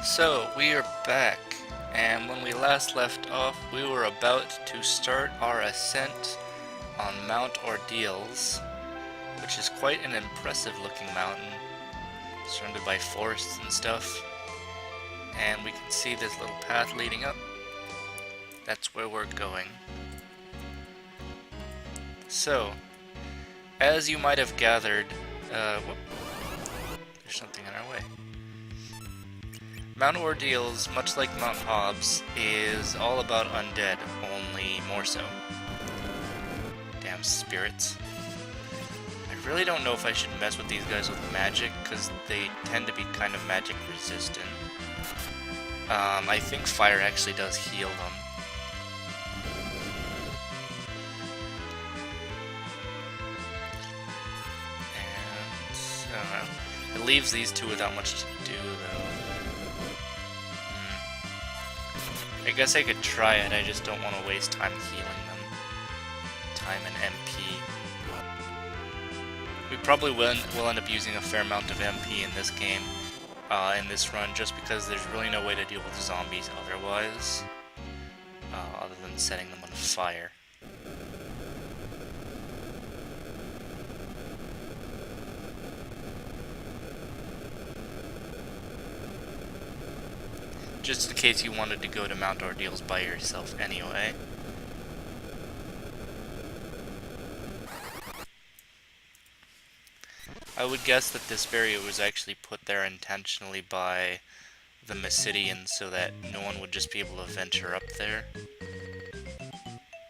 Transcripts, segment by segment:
So, we are back, and when we last left off, we were about to start our ascent on Mount Ordeals, which is quite an impressive looking mountain, surrounded by forests and stuff. And we can see this little path leading up. That's where we're going. So, as you might have gathered, whoop, there's something in our way. Mount Ordeals, much like Mount Hobbs, is all about undead, only more so. Damn spirits. I really don't know if I should mess with these guys with magic, because they tend to be kind of magic resistant. I think fire actually does heal them. And, I don't know. It leaves these two without much to do, though. I guess I could try it, I just don't want to waste time healing them. Time and MP. We probably will end up using a fair amount of MP in this game, in this run, just because there's really no way to deal with zombies otherwise, other than setting them on fire. Just in case you wanted to go to Mount Ordeals by yourself anyway. I would guess that this barrier was actually put there intentionally by the Mysidians so that no one would just be able to venture up there.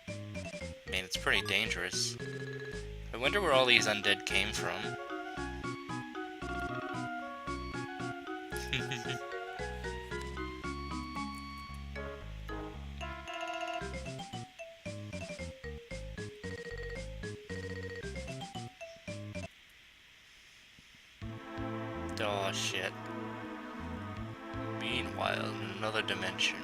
I mean, it's pretty dangerous. I wonder where all these undead came from. Oh shit. Meanwhile, in another dimension.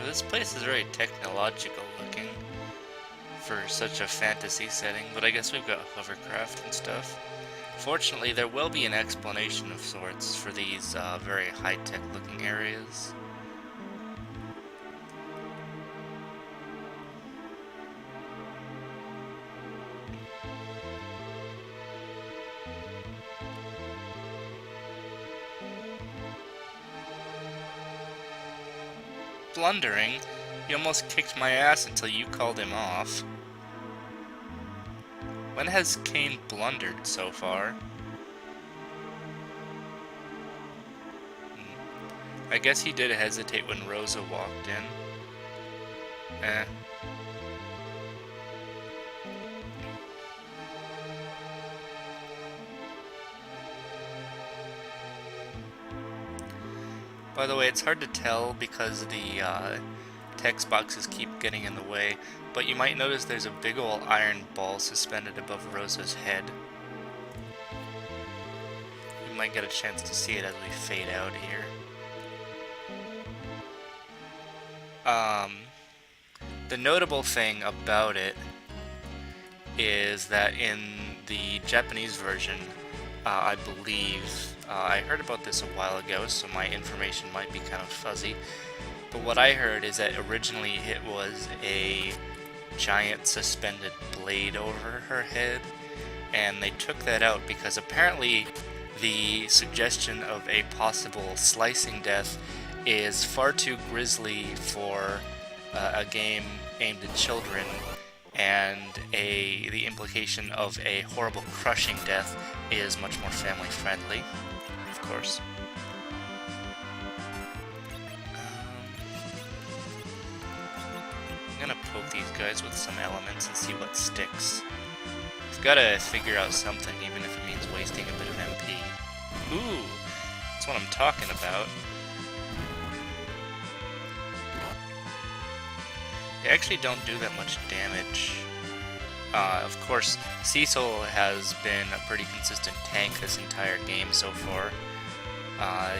This place is very technological looking for such a fantasy setting, but I guess we've got hovercraft and stuff. Fortunately, there will be an explanation of sorts for these very high-tech looking areas. Blundering? He almost kicked my ass until you called him off. When has Cain blundered so far? I guess he did hesitate when Rosa walked in. Eh. By the way, it's hard to tell because the text boxes keep getting in the way, but you might notice there's a big ol' iron ball suspended above Rosa's head. You might get a chance to see it as we fade out here. The notable thing about it is that in the Japanese version, I believe, I heard about this a while ago, so my information might be kind of fuzzy, but what I heard is that originally it was a giant suspended blade over her head, and they took that out because apparently the suggestion of a possible slicing death is far too grisly for a game aimed at children, and the implication of a horrible crushing death is much more family friendly, of course. I'm gonna poke these guys with some elements and see what sticks. I've gotta figure out something, even if it means wasting a bit of MP. Ooh, that's what I'm talking about. They actually don't do that much damage. Of course, Cecil has been a pretty consistent tank this entire game so far.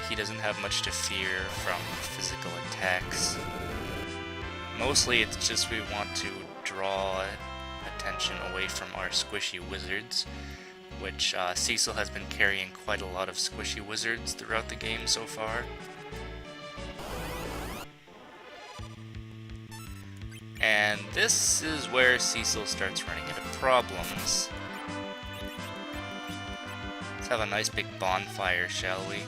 He doesn't have much to fear from physical attacks. Mostly it's just we want to draw attention away from our squishy wizards, which Cecil has been carrying quite a lot of squishy wizards throughout the game so far. And this is where Cecil starts running into problems. Let's have a nice big bonfire, shall we?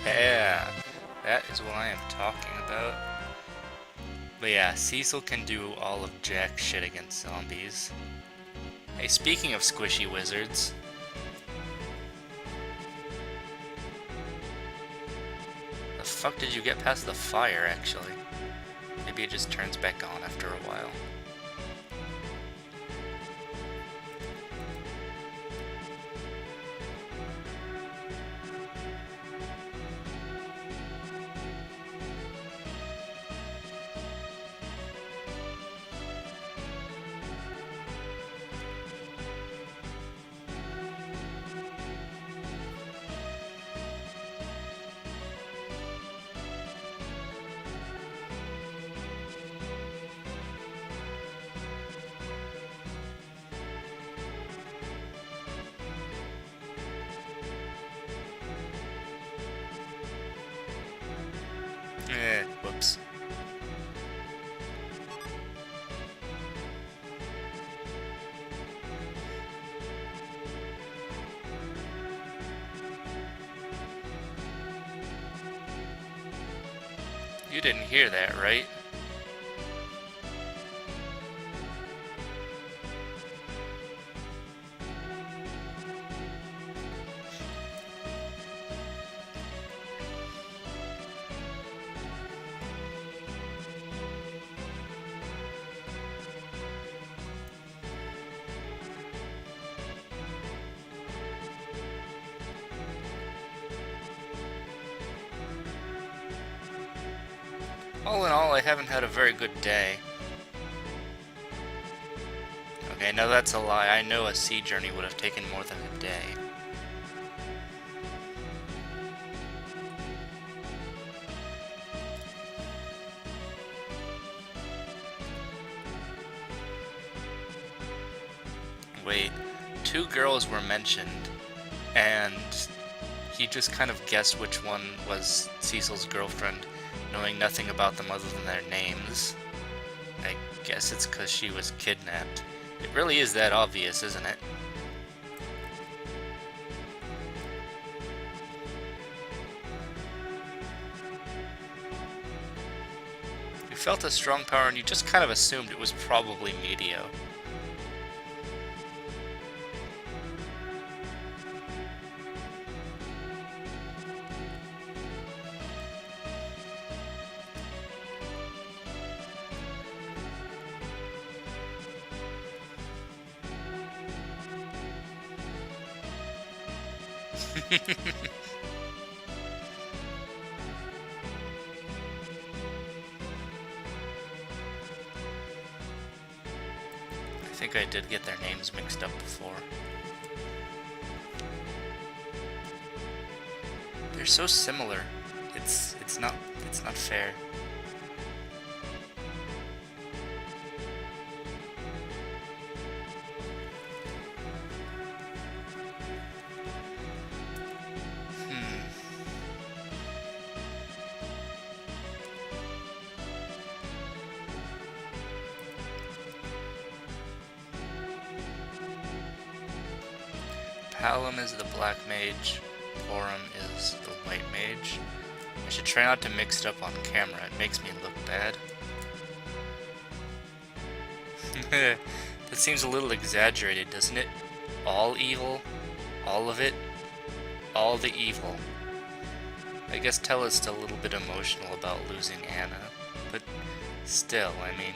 Yeah, that is what I am talking about. But yeah, Cecil can do all of jack shit against zombies. Hey, speaking of squishy wizards, the fuck did you get past the fire, actually? Maybe it just turns back on after a while. Whoops. You didn't hear that, right? All in all, I haven't had a very good day. Okay, no, that's a lie. I know a sea journey would have taken more than a day. Wait, 2 girls were mentioned, and he just kind of guessed which one was Cecil's girlfriend, knowing nothing about them other than their names. I guess it's because she was kidnapped. It really is that obvious, isn't it? You felt a strong power and you just kind of assumed it was probably Medio. I think I did get their names mixed up before. They're so similar. It's not fair. Palom is the black mage, Borum is the white mage. I should try not to mix it up on camera, it makes me look bad. That seems a little exaggerated, doesn't it? All evil? All of it? All the evil. I guess Tella's still a little bit emotional about losing Anna, but still, I mean...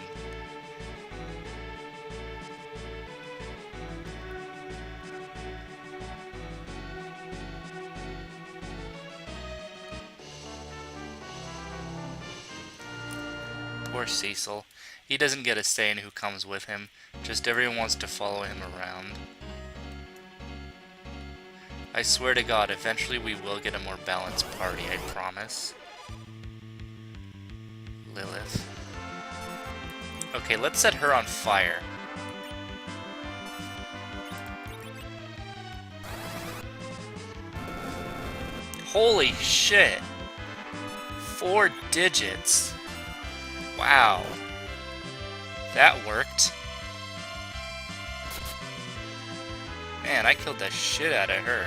Poor Cecil. He doesn't get a say in who comes with him, just everyone wants to follow him around. I swear to God, eventually we will get a more balanced party, I promise. Lilith. Okay, let's set her on fire. Holy shit! 4 digits. Wow. That worked. Man, I killed the shit out of her.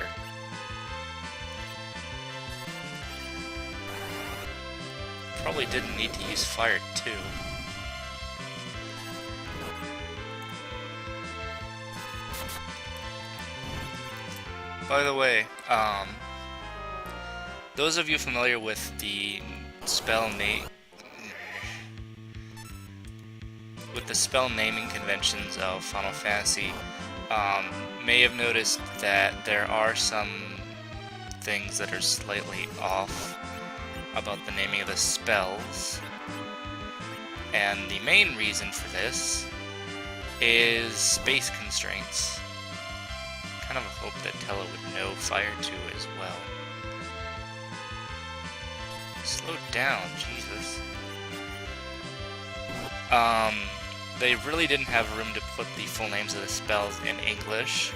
Probably didn't need to use fire too. By the way, those of you familiar with the spell naming conventions of Final Fantasy, may have noticed that there are some things that are slightly off about the naming of the spells. And the main reason for this is space constraints. Kind of hope that Tella would know Fire 2 as well. Slow down, Jesus. They really didn't have room to put the full names of the spells in English.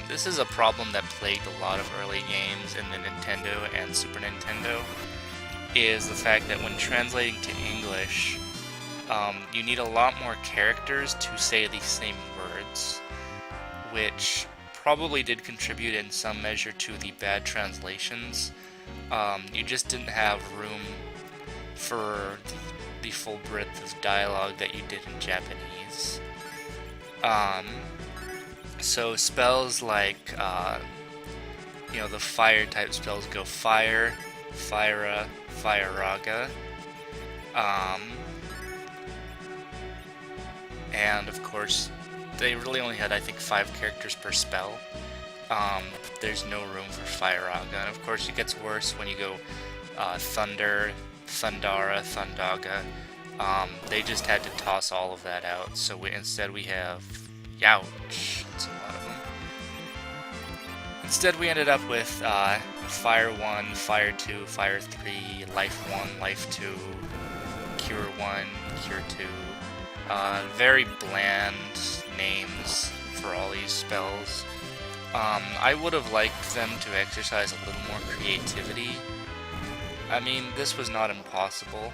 This is a problem that plagued a lot of early games in the Nintendo and Super Nintendo, is the fact that when translating to English, you need a lot more characters to say the same words, which probably did contribute in some measure to the bad translations. You just didn't have room for the full breadth of dialogue that you did in Japanese. So spells like, the fire type spells go fire, Fyra, Fyraga, and of course they really only had, I think, 5 characters per spell. There's no room for Fyraga, and of course it gets worse when you go Thunder, Thundara, Thundaga. They just had to toss all of that out, so instead we have Youch. That's a lot of them. Instead we ended up with Fire 1, Fire 2, Fire 3, Life 1, Life 2, Cure 1, Cure 2. Very bland names for all these spells. I would have liked them to exercise a little more creativity. I mean, this was not impossible.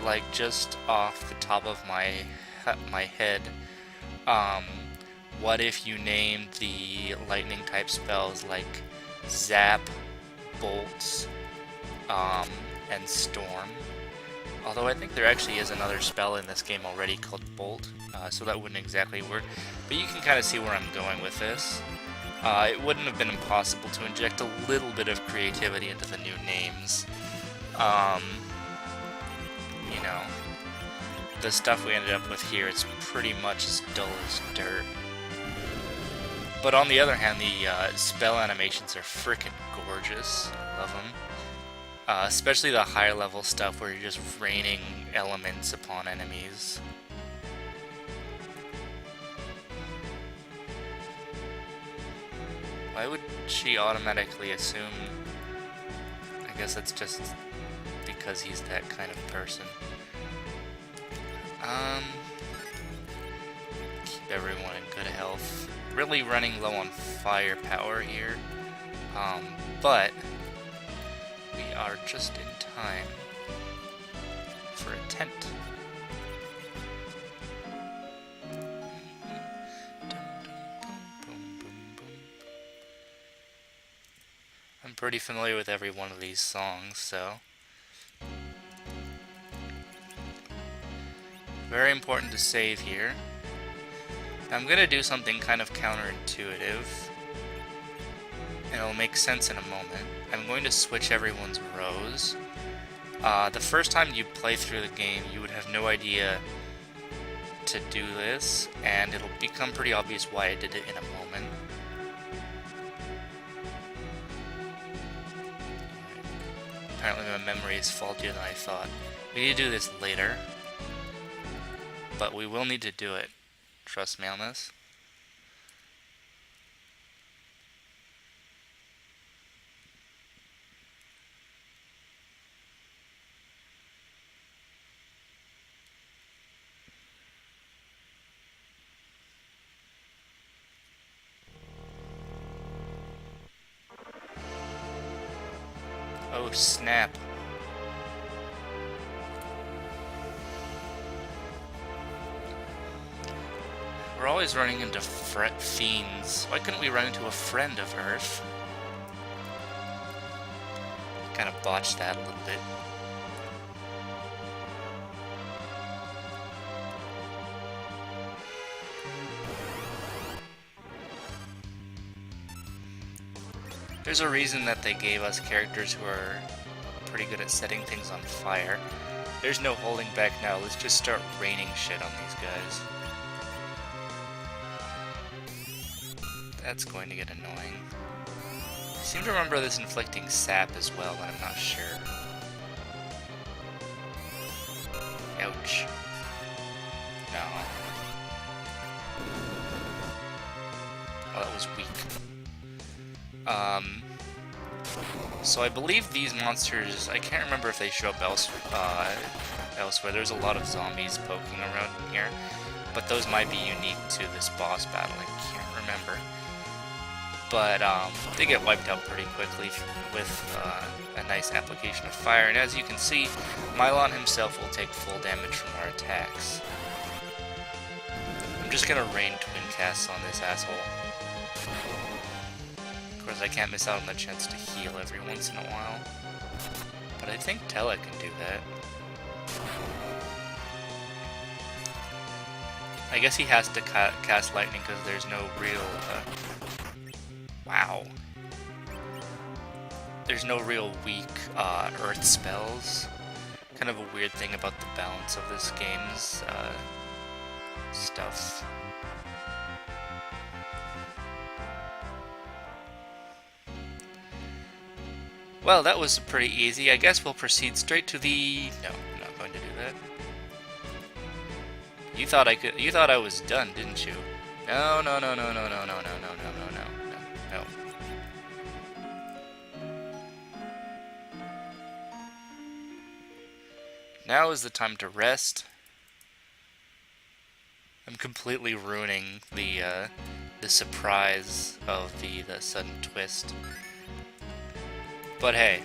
Like, just off the top of my head, what if you named the lightning type spells like Zap, Bolts, and Storm? Although I think there actually is another spell in this game already called Bolt, so that wouldn't exactly work. But you can kind of see where I'm going with this. It wouldn't have been impossible to inject a little bit of creativity into the new names. The stuff we ended up with here, it's pretty much as dull as dirt. But on the other hand, the spell animations are freaking gorgeous. I love them. Especially the higher level stuff where you're just raining elements upon enemies. Why would she automatically assume? I guess it's just because he's that kind of person. Keep everyone in good health. Really running low on firepower here. But we are just in time for a tent. I'm pretty familiar with every one of these songs, so very important to save here. I'm gonna do something kind of counterintuitive, and it'll make sense in a moment. I'm going to switch everyone's rows. The first time you play through the game, you would have no idea to do this, and it'll become pretty obvious why I did it in a moment. Apparently my memory is faultier than I thought. We need to do this later, but we will need to do it. Trust me on this. Oh snap. We're always running into fiends. Why couldn't we run into a friend of Earth? Kind of botched that a little bit. There's a reason that they gave us characters who are pretty good at setting things on fire. There's no holding back now. Let's just start raining shit on these guys. That's going to get annoying. I seem to remember this inflicting sap as well, but I'm not sure. Ouch. No. Oh, that was weak. So I believe these monsters, I can't remember if they show up elsewhere. There's a lot of zombies poking around in here, but those might be unique to this boss battle. I can't remember. But they get wiped out pretty quickly with a nice application of fire. And as you can see, Mylon himself will take full damage from our attacks. I'm just gonna rain twin casts on this asshole. Of course, I can't miss out on the chance to heal every once in a while. But I think Tella can do that. I guess he has to cast lightning because there's no real... wow. There's no real weak earth spells. Kind of a weird thing about the balance of this game's stuff. Well, that was pretty easy. I guess we'll proceed straight to the... No, I'm not going to do that. You thought I could... You thought I was done, didn't you? No, no, no, no, no, no, no, no, no, no, no, no, no. Now is the time to rest. I'm completely ruining the surprise of the sudden twist. But hey,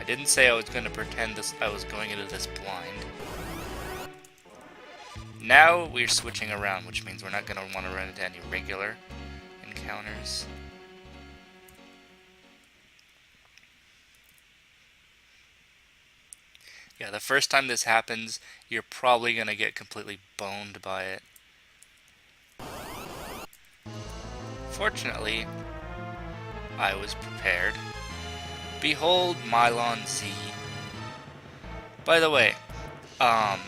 I didn't say I was going to pretend I was going into this blind. Now we're switching around, which means we're not going to want to run into any regular encounters. Yeah, the first time this happens, you're probably going to get completely boned by it. Fortunately, I was prepared. Behold Mylon Z. By the way, a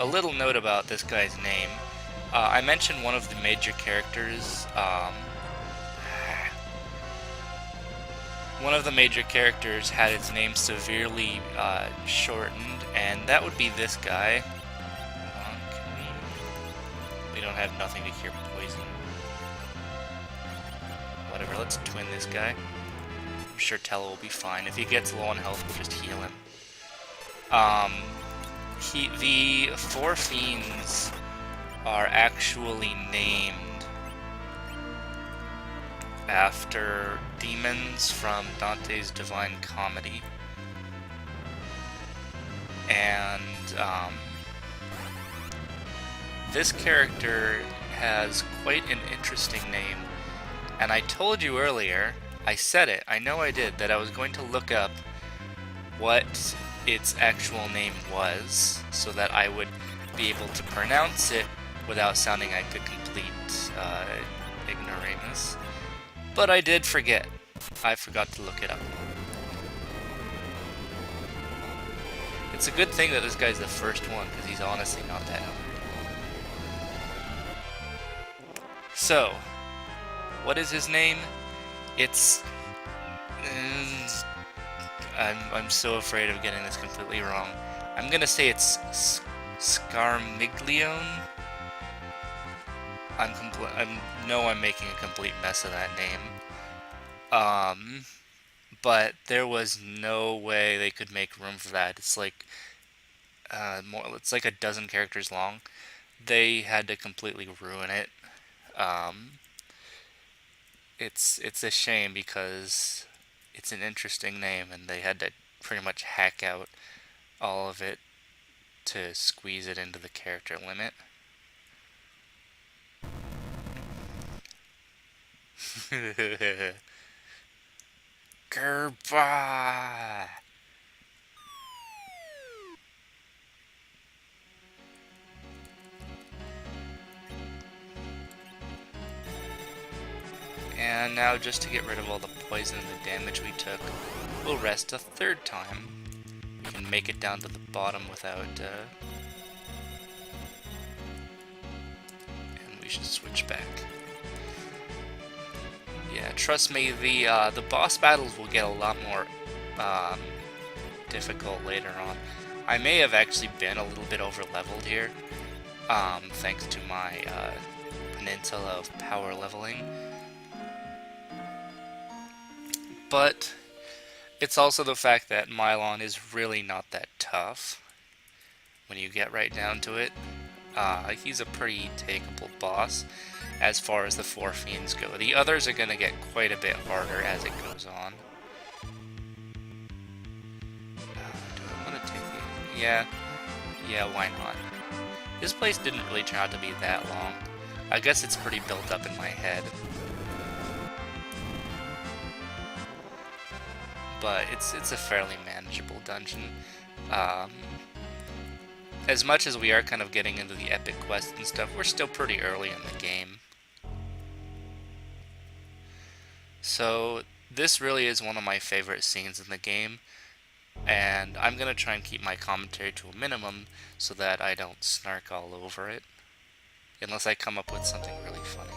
little note about this guy's name. I mentioned one of the major characters. One of the major characters had its name severely shortened, and that would be this guy. Hold on, we don't have nothing to cure poison. Whatever, let's twin this guy. I'm sure Tello will be fine. If he gets low on health, we'll just heal him. The four fiends are actually named after demons from Dante's Divine Comedy. And this character has quite an interesting name. And I told you earlier, I said it, I know I did, that I was going to look up what its actual name was so that I would be able to pronounce it without sounding like a complete ignoramus. But I did forget. I forgot to look it up. It's a good thing that this guy's the first one, because he's honestly not that hard. So, what is his name? It's... I'm so afraid of getting this completely wrong. I'm gonna say it's Scarmiglione. I'm making a complete mess of that name. But there was no way they could make room for that. It's like it's like a dozen characters long. They had to completely ruin it. It's a shame because it's an interesting name, and they had to pretty much hack out all of it to squeeze it into the character limit. Goodbye. And now, just to get rid of all the poison and the damage we took, we'll rest a third time. We can make it down to the bottom without... and we should switch back. Yeah, trust me, the boss battles will get a lot more difficult later on. I may have actually been a little bit over-leveled here, thanks to my peninsula of power leveling. But it's also the fact that Mylon is really not that tough when you get right down to it. He's a pretty takeable boss as far as the four fiends go. The others are going to get quite a bit harder as it goes on. Do I want to take these? Yeah, why not? This place didn't really turn out to be that long. I guess it's pretty built up in my head. But it's a fairly manageable dungeon. As much as we are kind of getting into the epic quests and stuff, we're still pretty early in the game. So this really is one of my favorite scenes in the game, and I'm going to try and keep my commentary to a minimum so that I don't snark all over it, unless I come up with something really funny.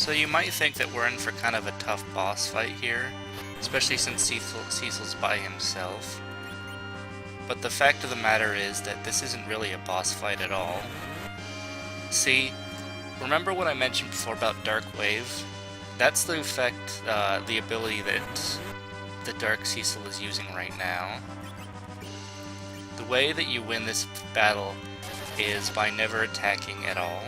So you might think that we're in for kind of a tough boss fight here, especially since Cecil's by himself. But the fact of the matter is that this isn't really a boss fight at all. See, remember what I mentioned before about Dark Wave? That's the effect, the ability that the Dark Cecil is using right now. The way that you win this battle is by never attacking at all.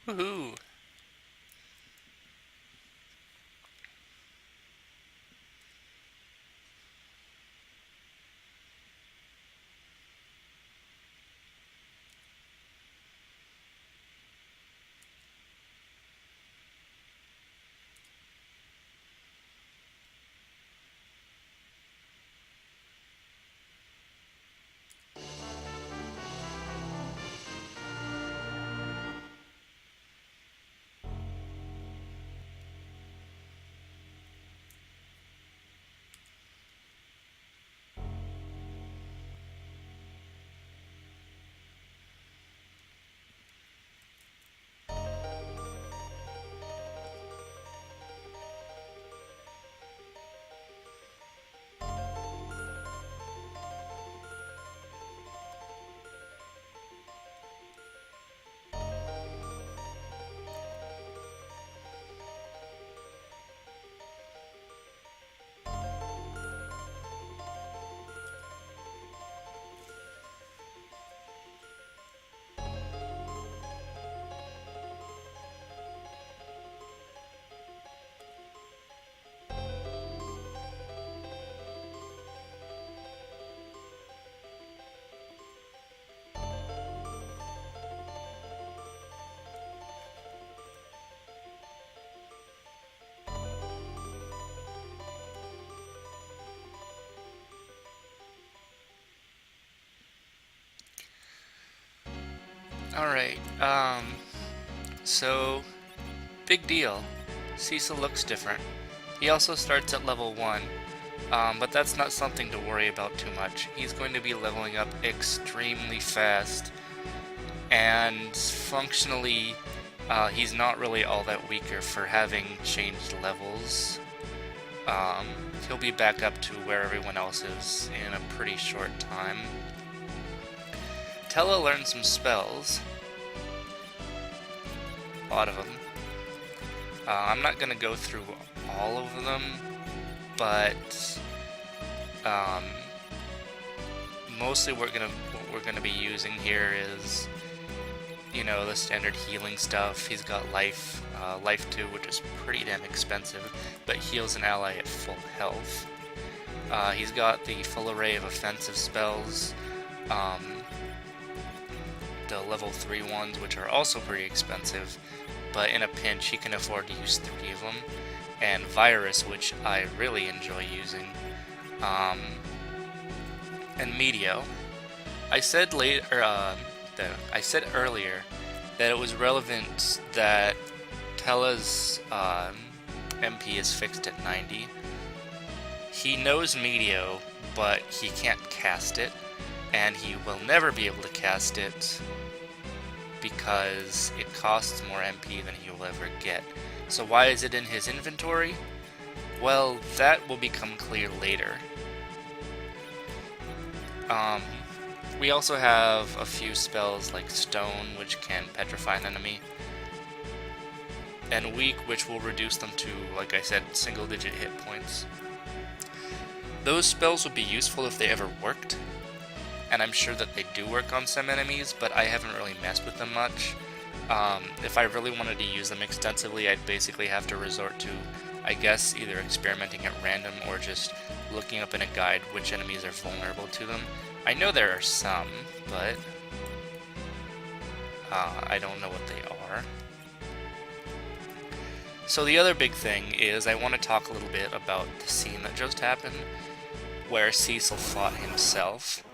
Woohoo! Alright, so, big deal. Cecil looks different. He also starts at level 1, but that's not something to worry about too much. He's going to be leveling up extremely fast, and functionally, he's not really all that weaker for having changed levels. He'll be back up to where everyone else is in a pretty short time. Tella learned some spells. A lot of them. I'm not going to go through all of them, but mostly what we're gonna be using here is, you know, the standard healing stuff. He's got life 2, which is pretty damn expensive, but heals an ally at full health. He's got the full array of offensive spells, the level 3 ones, which are also pretty expensive, but in a pinch he can afford to use 3 of them. And Virus, which I really enjoy using. And Meteo. I said earlier that it was relevant that Tella's MP is fixed at 90. He knows Meteo, but he can't cast it, and he will never be able to cast it because it costs more MP than he will ever get. So why is it in his inventory? Well, that will become clear later. We also have a few spells like Stone, which can petrify an enemy, and Weak, which will reduce them to, like I said, single-digit hit points. Those spells would be useful if they ever worked, and I'm sure that they do work on some enemies, but I haven't really messed with them much. If I really wanted to use them extensively, I'd basically have to resort to, I guess, either experimenting at random or just looking up in a guide which enemies are vulnerable to them. I know there are some, but I don't know what they are. So the other big thing is I want to talk a little bit about the scene that just happened, where Cecil fought himself.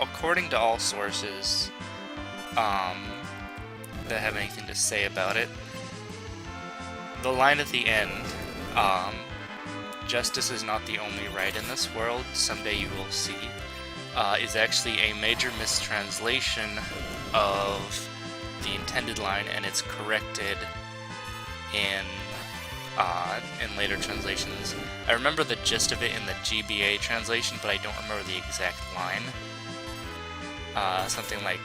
According to all sources that have anything to say about it, the line at the end, "Justice is not the only right in this world, someday you will see," is actually a major mistranslation of the intended line, and it's corrected in later translations. I remember the gist of it in the GBA translation, but I don't remember the exact line. Something like,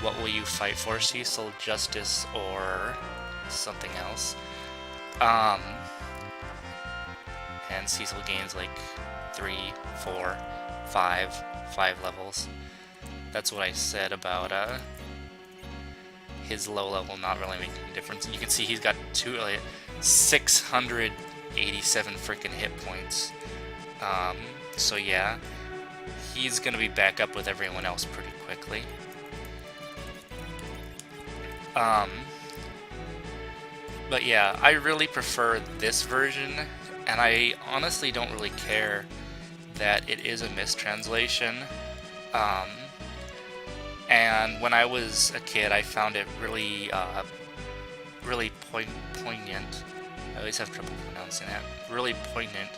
"What will you fight for, Cecil? Justice or something else?" And Cecil gains like 3, 4, 5 levels. That's what I said about his low level not really making a difference. You can see he's got 687 freaking hit points. So yeah, he's gonna be back up with everyone else pretty quickly. But yeah, I really prefer this version, and I honestly don't really care that it is a mistranslation. And when I was a kid, I found it really, really poignant. I always have trouble pronouncing that. Really poignant.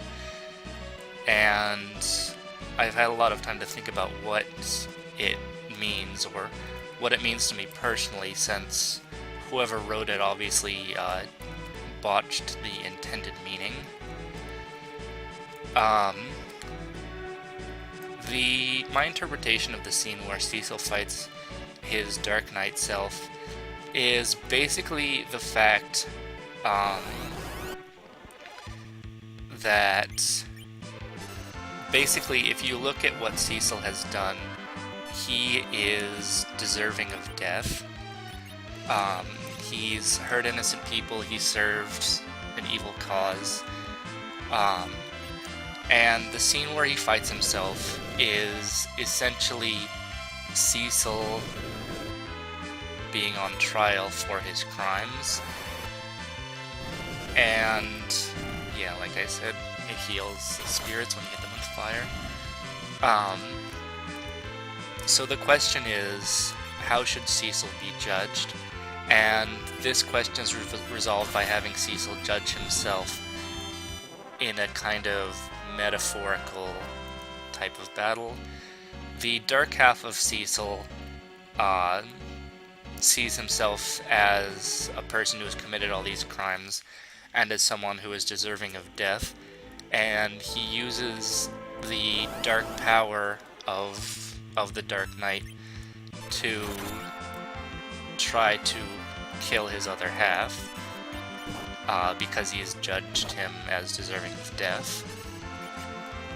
And I've had a lot of time to think about what it means, or what it means to me personally, since whoever wrote it obviously botched the intended meaning. My interpretation of the scene where Cecil fights his Dark Knight self is basically the fact that basically if you look at what Cecil has done, he is deserving of death. He's hurt innocent people, he served an evil cause. And the scene where he fights himself is essentially Cecil being on trial for his crimes. And yeah, like I said, it heals spirits when you hit them with fire. So the question is, how should Cecil be judged? And this question is resolved by having Cecil judge himself in a kind of metaphorical type of battle. The dark half of Cecil sees himself as a person who has committed all these crimes and as someone who is deserving of death, and he uses the dark power of the Dark Knight to try to kill his other half, because he has judged him as deserving of death.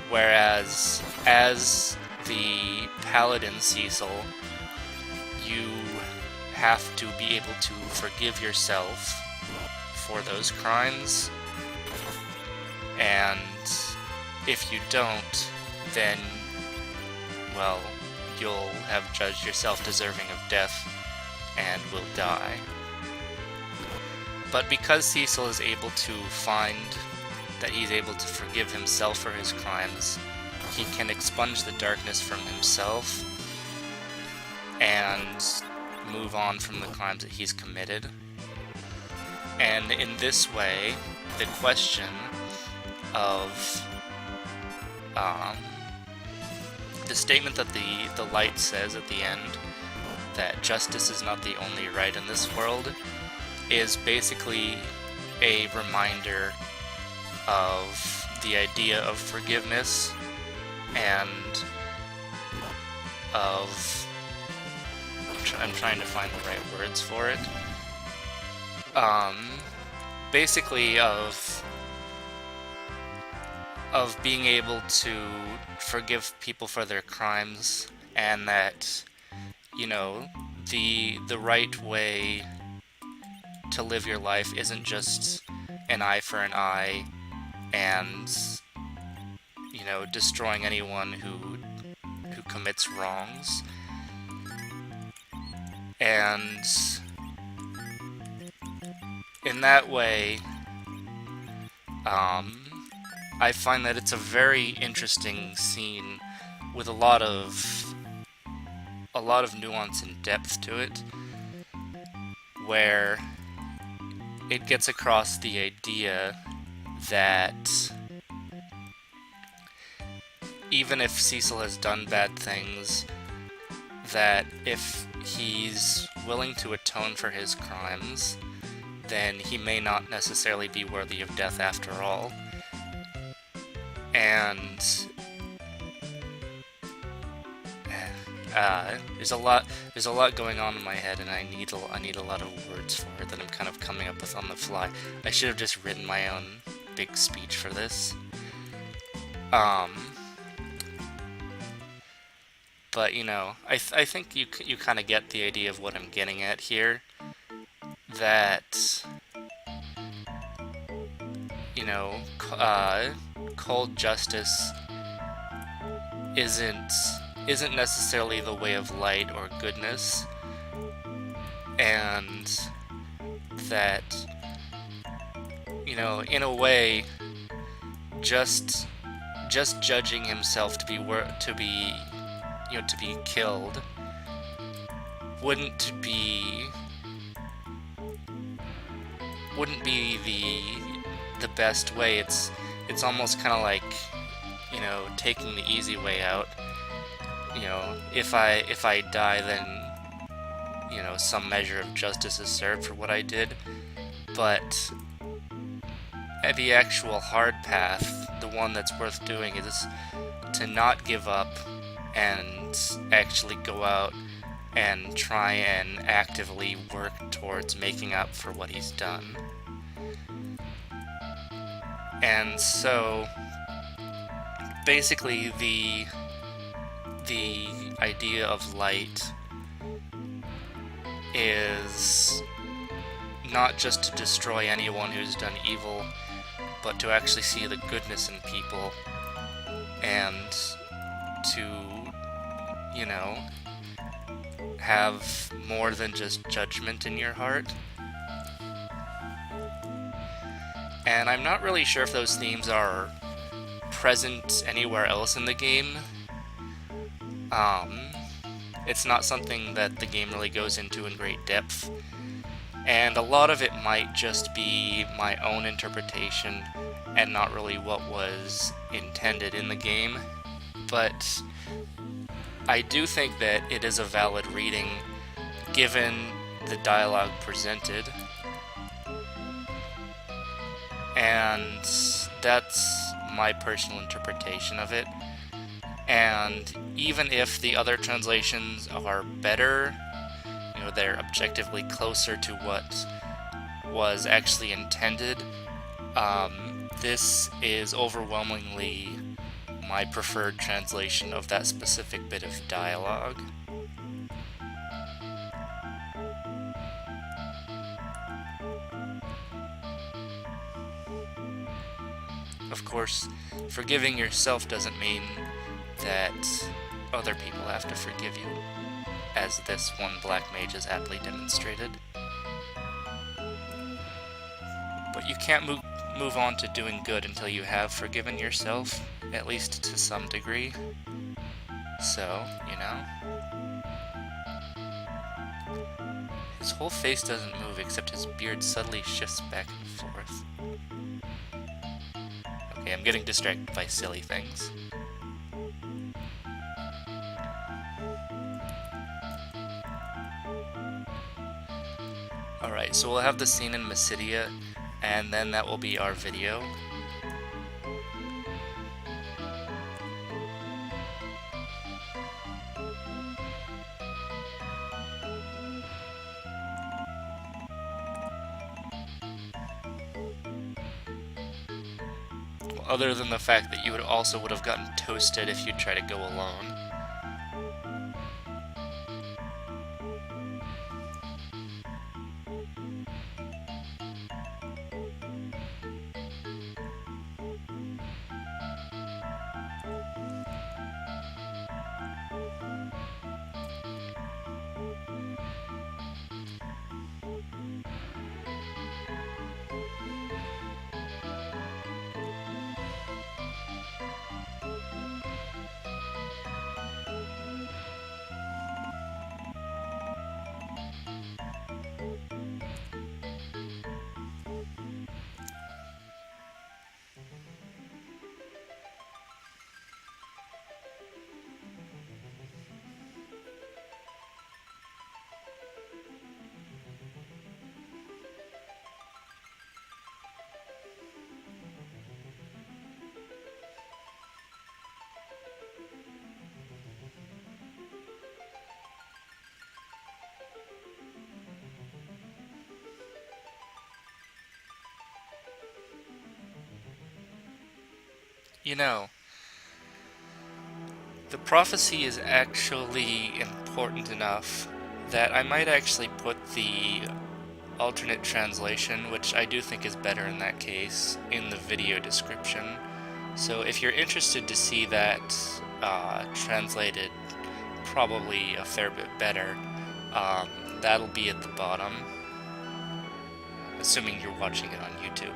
Whereas, as the Paladin Cecil, you have to be able to forgive yourself for those crimes, and if you don't, then, well, you'll have judged yourself deserving of death and will die. But because Cecil is able to find that he's able to forgive himself for his crimes, he can expunge the darkness from himself and move on from the crimes that he's committed. And in this way, the question of the statement that the light says at the end, that justice is not the only right in this world, is basically a reminder of the idea of forgiveness and of... I'm trying to find the right words for it. Basically of being able to forgive people for their crimes, and that, you know, the right way to live your life isn't just an eye for an eye and, you know, destroying anyone who commits wrongs. And in that way, I find that it's a very interesting scene with a lot of nuance and depth to it, where it gets across the idea that even if Cecil has done bad things, that if he's willing to atone for his crimes, then he may not necessarily be worthy of death after all. And there's a lot going on in my head, and I need a lot of words for it that I'm kind of coming up with on the fly. I should have just written my own big speech for this. But you know, I think you kind of get the idea of what I'm getting at here. That, you know, cold justice isn't necessarily the way of light or goodness, and that, you know, in a way, just judging himself to be killed wouldn't be the best way. It's almost kind of like, you know, taking the easy way out. You know, if I die, then, you know, some measure of justice is served for what I did. But the actual hard path, the one that's worth doing, is to not give up and actually go out and try and actively work towards making up for what he's done. And so, basically, the idea of light is not just to destroy anyone who's done evil, but to actually see the goodness in people, and to, you know, have more than just judgment in your heart. And I'm not really sure if those themes are present anywhere else in the game. It's not something that the game really goes into in great depth, and a lot of it might just be my own interpretation and not really what was intended in the game. But I do think that it is a valid reading given the dialogue presented, and that's my personal interpretation of it. And even if the other translations are better, you know, they're objectively closer to what was actually intended, this is overwhelmingly my preferred translation of that specific bit of dialogue. Of course, forgiving yourself doesn't mean that other people have to forgive you, as this one black mage has aptly demonstrated. But you can't move on to doing good until you have forgiven yourself, at least to some degree. So, you know. His whole face doesn't move except his beard subtly shifts back and forth. Okay, I'm getting distracted by silly things. Alright, so we'll have the scene in Mysidia, and then that will be our video. Well, other than the fact that you would have gotten toasted if you try to go alone. You know, the prophecy is actually important enough that I might actually put the alternate translation, which I do think is better in that case, in the video description. So if you're interested to see that translated probably a fair bit better, that'll be at the bottom, assuming you're watching it on YouTube.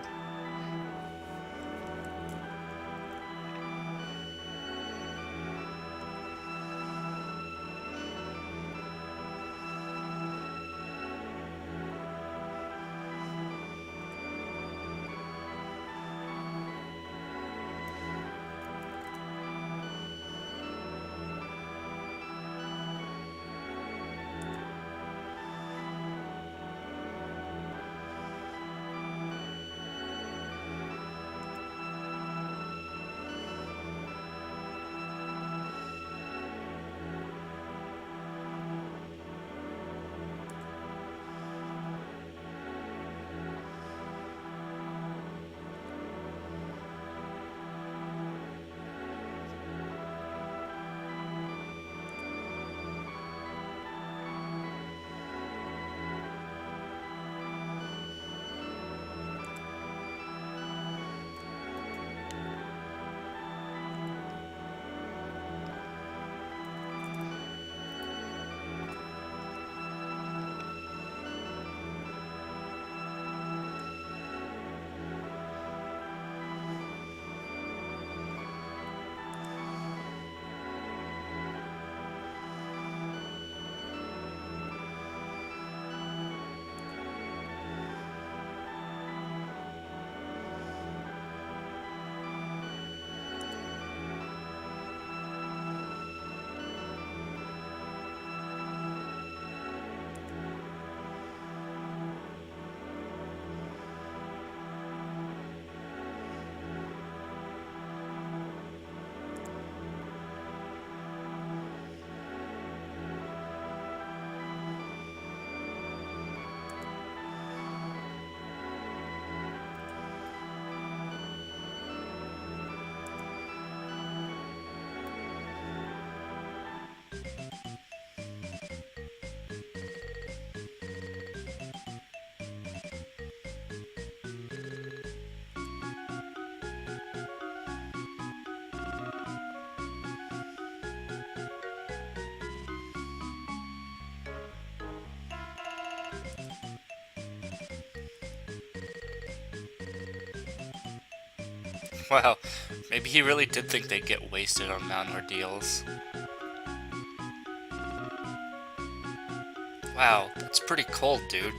Wow, maybe he really did think they'd get wasted on Mount Ordeals. Wow, that's pretty cold, dude.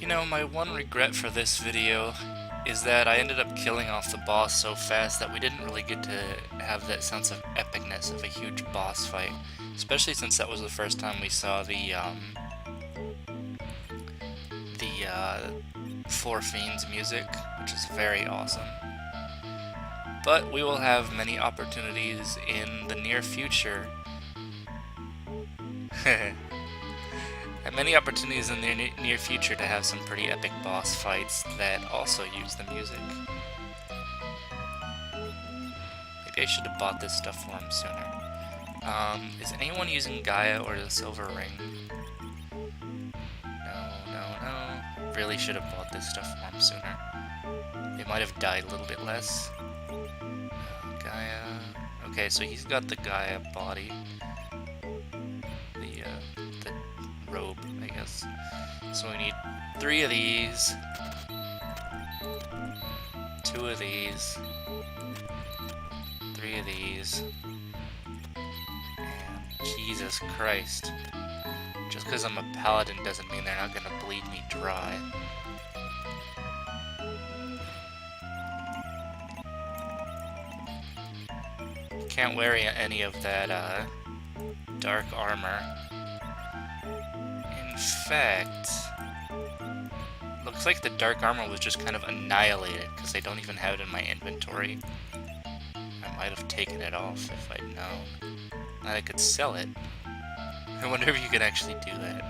You know, my one regret for this video is that I ended up killing off the boss so fast that we didn't really get to have that sense of epicness of a huge boss fight. Especially since that was the first time we saw the Four Fiends music, which is very awesome. But we will have many opportunities in the near future. Many opportunities in the near future to have some pretty epic boss fights that also use the music. Maybe I should have bought this stuff for him sooner. Is anyone using Gaia or the Silver Ring? No. Really should have bought this stuff for him sooner. They might have died a little bit less. Gaia. Okay, so he's got the Gaia body. The robe, I guess. So we need 3 of these. 2 of these. 3 of these. And Jesus Christ. Just because I'm a paladin doesn't mean they're not gonna bleed me dry. Can't wear any of that dark armor. In fact, looks like the dark armor was just kind of annihilated because I don't even have it in my inventory. I might have taken it off if I'd known. That I could sell it. I wonder if you could actually do that.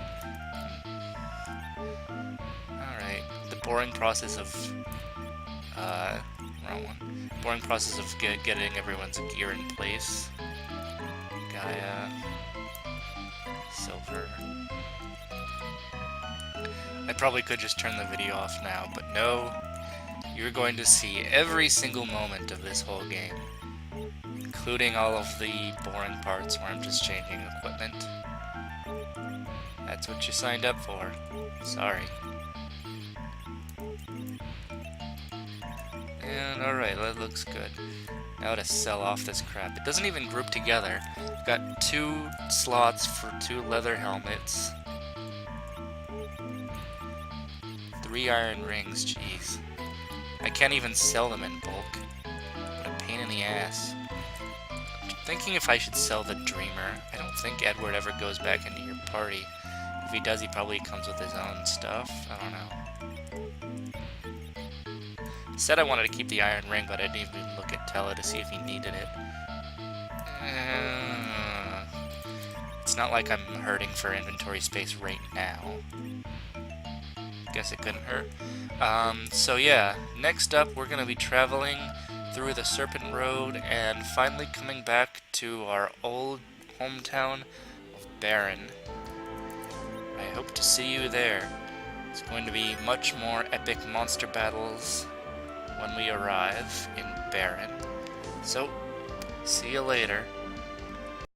Alright, the boring process of... wrong one. Boring process of getting everyone's gear in place. Gaia. Silver. I probably could just turn the video off now, but no. You're going to see every single moment of this whole game, including all of the boring parts where I'm just changing equipment. That's what you signed up for. Sorry. And alright, that looks good. Now to sell off this crap. It doesn't even group together. I've got 2 slots for 2 leather helmets. 3 iron rings, jeez. I can't even sell them in bulk. What a pain in the ass. I'm thinking if I should sell the Dreamer. I don't think Edward ever goes back into your party. If he does, he probably comes with his own stuff. I don't know. Said I wanted to keep the iron ring, but I didn't even look at Tella to see if he needed it. It's not like I'm hurting for inventory space right now. Guess it couldn't hurt. So yeah, next up we're going to be traveling through the Serpent Road and finally coming back to our old hometown of Baron. I hope to see you there. It's going to be much more epic monster battles when we arrive in Baron. So, see you later.